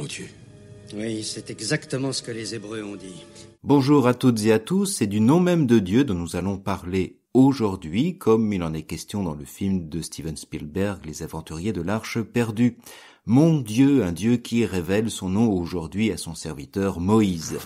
mon Dieu. Oui, c'est exactement ce que les Hébreux ont dit. Bonjour à toutes et à tous, c'est du nom même de Dieu dont nous allons parler aujourd'hui, comme il en est question dans le film de Steven Spielberg, Les Aventuriers de l'Arche perdue. Mon Dieu, un Dieu qui révèle son nom aujourd'hui à son serviteur Moïse.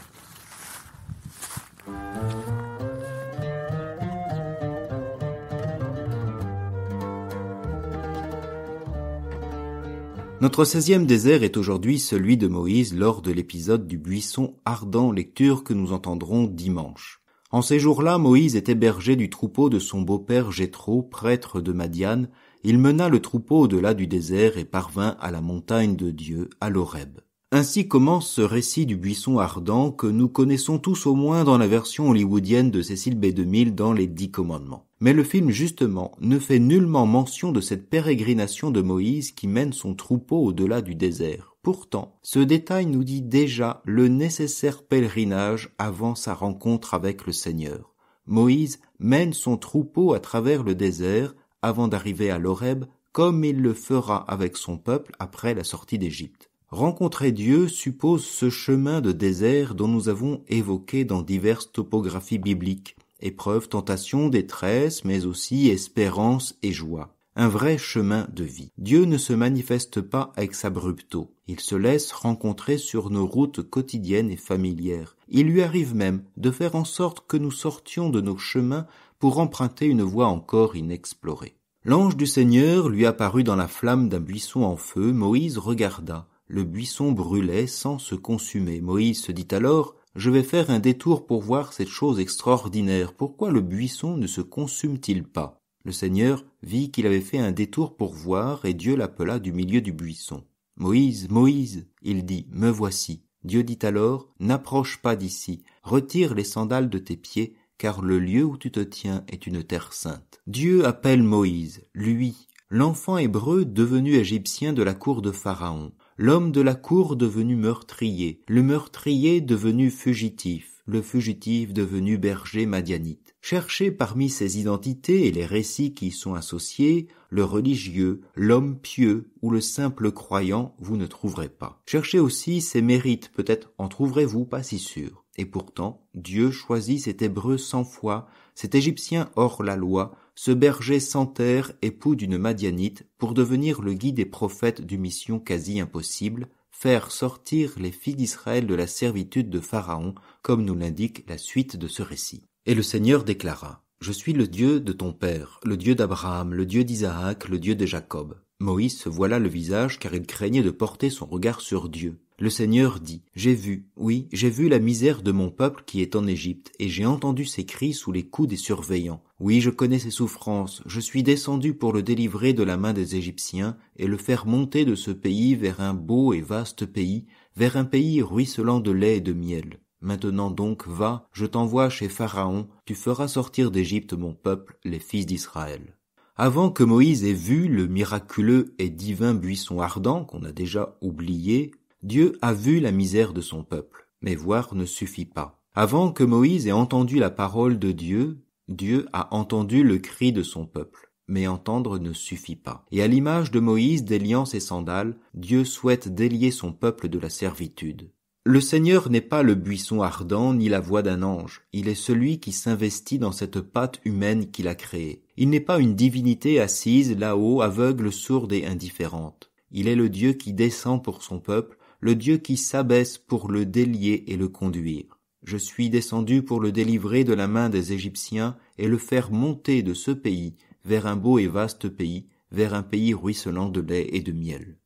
Notre 16e désert est aujourd'hui celui de Moïse lors de l'épisode du buisson ardent, lecture que nous entendrons dimanche. En ces jours-là, Moïse était berger du troupeau de son beau-père Jéthro, prêtre de Madian. Il mena le troupeau au-delà du désert et parvint à la montagne de Dieu, à l'Horeb. Ainsi commence ce récit du buisson ardent que nous connaissons tous au moins dans la version hollywoodienne de Cecil B. DeMille dans Les 10 commandements. Mais le film, justement, ne fait nullement mention de cette pérégrination de Moïse qui mène son troupeau au-delà du désert. Pourtant, ce détail nous dit déjà le nécessaire pèlerinage avant sa rencontre avec le Seigneur. Moïse mène son troupeau à travers le désert avant d'arriver à l'Horeb, comme il le fera avec son peuple après la sortie d'Égypte. Rencontrer Dieu suppose ce chemin de désert dont nous avons évoqué dans diverses topographies bibliques. Épreuve, tentation, détresse, mais aussi espérance et joie. Un vrai chemin de vie. Dieu ne se manifeste pas ex abrupto. Il se laisse rencontrer sur nos routes quotidiennes et familières. Il lui arrive même de faire en sorte que nous sortions de nos chemins pour emprunter une voie encore inexplorée. L'ange du Seigneur lui apparut dans la flamme d'un buisson en feu. Moïse regarda. Le buisson brûlait sans se consumer. Moïse se dit alors: je vais faire un détour pour voir cette chose extraordinaire. Pourquoi le buisson ne se consume-t-il pas? Le Seigneur vit qu'il avait fait un détour pour voir, et Dieu l'appela du milieu du buisson. Moïse, Moïse, il dit, me voici. Dieu dit alors, n'approche pas d'ici, retire les sandales de tes pieds, car le lieu où tu te tiens est une terre sainte. Dieu appelle Moïse, lui, l'enfant hébreu devenu égyptien de la cour de Pharaon. L'homme de la cour devenu meurtrier, le meurtrier devenu fugitif, le fugitif devenu berger madianite. Cherchez parmi ces identités et les récits qui y sont associés, le religieux, l'homme pieux ou le simple croyant, vous ne trouverez pas. Cherchez aussi ses mérites, peut-être en trouverez-vous pas si sûr. Et pourtant, Dieu choisit cet hébreu sans foi, cet égyptien hors la loi, ce berger sans terre, époux d'une Madianite, pour devenir le guide et prophète d'une mission quasi impossible, faire sortir les filles d'Israël de la servitude de Pharaon, comme nous l'indique la suite de ce récit. Et le Seigneur déclara: je suis le Dieu de ton père, le Dieu d'Abraham, le Dieu d'Isaac, le Dieu de Jacob. Moïse se voila le visage car il craignait de porter son regard sur Dieu. Le Seigneur dit: j'ai vu la misère de mon peuple qui est en Égypte, et j'ai entendu ses cris sous les coups des surveillants. Oui, je connais ses souffrances, je suis descendu pour le délivrer de la main des Égyptiens, et le faire monter de ce pays vers un beau et vaste pays, vers un pays ruisselant de lait et de miel. Maintenant donc, va, je t'envoie chez Pharaon, tu feras sortir d'Égypte mon peuple, les fils d'Israël. Avant que Moïse ait vu le miraculeux et divin buisson ardent qu'on a déjà oublié, Dieu a vu la misère de son peuple, mais voir ne suffit pas. Avant que Moïse ait entendu la parole de Dieu, Dieu a entendu le cri de son peuple, mais entendre ne suffit pas. Et à l'image de Moïse déliant ses sandales, Dieu souhaite délier son peuple de la servitude. Le Seigneur n'est pas le buisson ardent ni la voix d'un ange, il est celui qui s'investit dans cette pâte humaine qu'il a créée. Il n'est pas une divinité assise là-haut, aveugle, sourde et indifférente. Il est le Dieu qui descend pour son peuple, le Dieu qui s'abaisse pour le délier et le conduire. Je suis descendu pour le délivrer de la main des Égyptiens et le faire monter de ce pays vers un beau et vaste pays, vers un pays ruisselant de lait et de miel.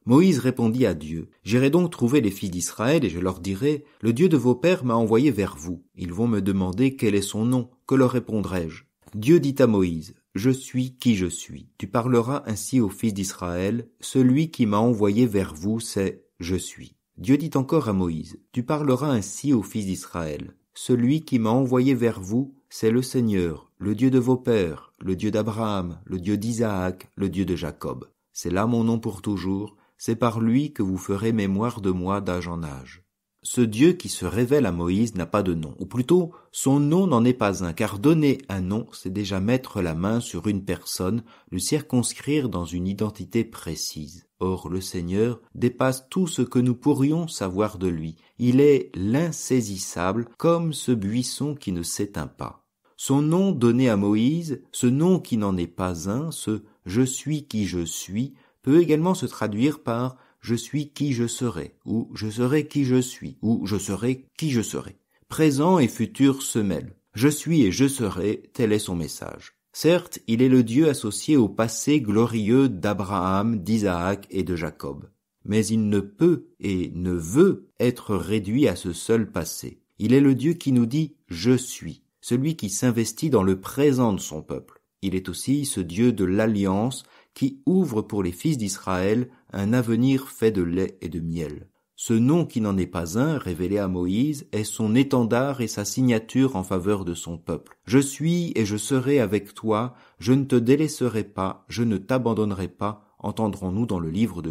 Moïse répondit à Dieu: j'irai donc trouver les filles d'Israël et je leur dirai: le Dieu de vos pères m'a envoyé vers vous. Ils vont me demander quel est son nom, que leur répondrai-je? Dieu dit à Moïse: je suis qui je suis. Tu parleras ainsi aux fils d'Israël: celui qui m'a envoyé vers vous, c'est je suis. Dieu dit encore à Moïse: tu parleras ainsi aux fils d'Israël: celui qui m'a envoyé vers vous, c'est le Seigneur, le Dieu de vos pères, le Dieu d'Abraham, le Dieu d'Isaac, le Dieu de Jacob. C'est là mon nom pour toujours, c'est par lui que vous ferez mémoire de moi d'âge en âge. Ce Dieu qui se révèle à Moïse n'a pas de nom, ou plutôt, son nom n'en est pas un, car donner un nom, c'est déjà mettre la main sur une personne, le circonscrire dans une identité précise. Or le Seigneur dépasse tout ce que nous pourrions savoir de lui. Il est l'insaisissable comme ce buisson qui ne s'éteint pas. Son nom donné à Moïse, ce nom qui n'en est pas un, ce « je suis qui je suis », peut également se traduire par « je suis qui je serai » ou « je serai qui je suis » ou « je serai qui je serai ». Présent et futur se mêlent. « Je suis et je serai », tel est son message. Certes, il est le Dieu associé au passé glorieux d'Abraham, d'Isaac et de Jacob. Mais il ne peut et ne veut être réduit à ce seul passé. Il est le Dieu qui nous dit « je suis », celui qui s'investit dans le présent de son peuple. Il est aussi ce Dieu de l'alliance qui ouvre pour les fils d'Israël un avenir fait de lait et de miel. Ce nom qui n'en est pas un, révélé à Moïse, est son étendard et sa signature en faveur de son peuple. « Je suis et je serai avec toi, je ne te délaisserai pas, je ne t'abandonnerai pas », entendrons-nous dans le livre de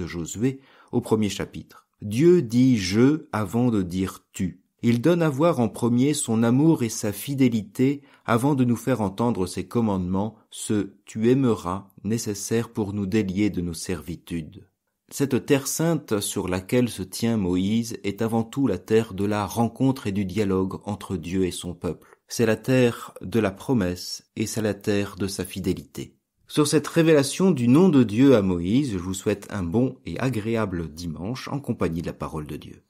Josué, au 1er chapitre. Dieu dit « je » avant de dire « tu ». Il donne à voir en premier son amour et sa fidélité avant de nous faire entendre ses commandements, ce « tu aimeras » nécessaire pour nous délier de nos servitudes. Cette terre sainte sur laquelle se tient Moïse est avant tout la terre de la rencontre et du dialogue entre Dieu et son peuple. C'est la terre de la promesse et c'est la terre de sa fidélité. Sur cette révélation du nom de Dieu à Moïse, je vous souhaite un bon et agréable dimanche en compagnie de la parole de Dieu.